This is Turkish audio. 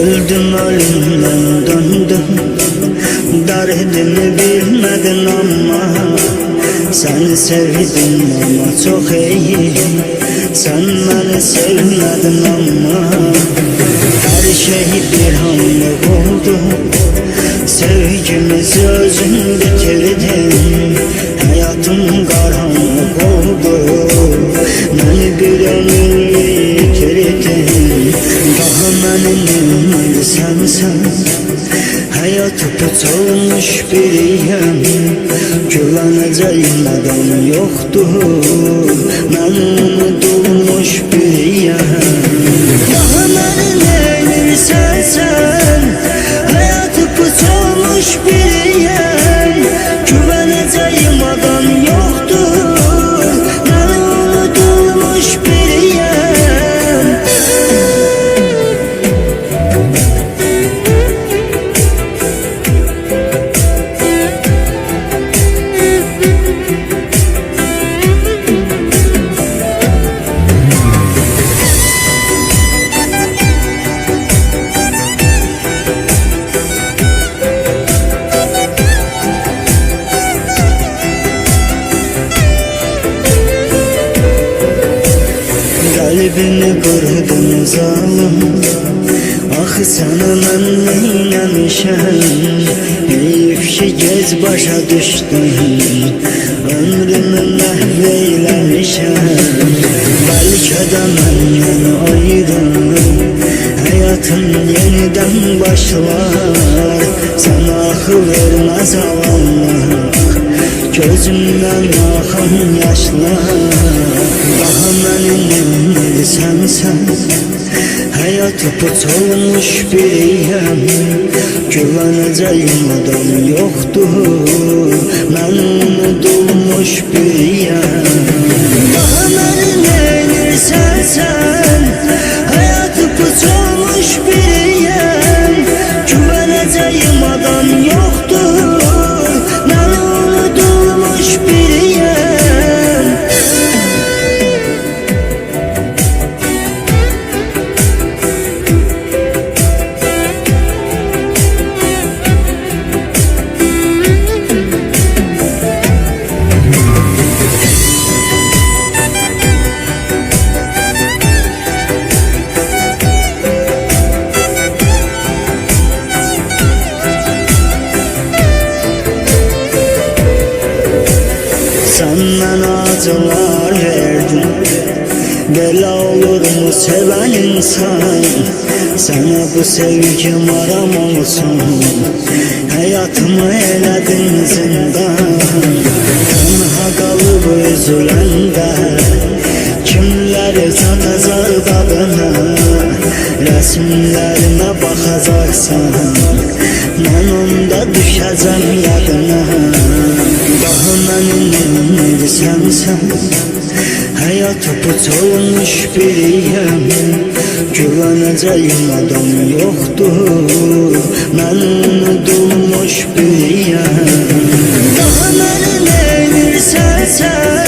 Öldüm ölümden döndüm, derdimi bilmedin ama seni sevdim ama çok iyi. Sen beni sevmedin ama her şey bir anlık oldu. Sevgimizi özün bitirdin, hayatım karanlık oldu. Beni bir ömür yitirdin, daha benim sensen. Hayatı tutulmuş biriyim, güveneceğim adam yoktur. Ben unutulmuş biriyim, daha beni neylirsen sen. Hayatı tutulmuş biriyim, güveneceğim adam yoktur. Ben unutulmuş biriyim. Kalbimi kırdın zalim, ah sana ben neylemişim. Heyif ki gez başa düştüm, ömrümü mahveylemişim. Belki de benden ayrı, hayatım yeniden başlar. Sana akıl vermez Allah, gözümden akan yaşlar. Daha benim sensen, hayatı tutulmuş biriyim, güveneceğim adam yoktur. Ben unutulmuş biriyim, daha benim neylirsen sen. Hayatı tutulmuş biriyim, güveneceğim adam yoktur. Ben unutulmuş biriyim. Sen bana acılar verdin, bela olur mu seven insan? Sana bu sevgim aram olsun, hayatımı eyledin zindan. Tenha kalıp üzülende kimleri satacak adına? Resimlerine bakacaksan ben onda düşeceğim yadına. Daha benim sensen, hayatı tutulmuş biriyim, güveneceğim adam yoktur. Ben unutulmuş biriyim, daha benim neylirsen sen.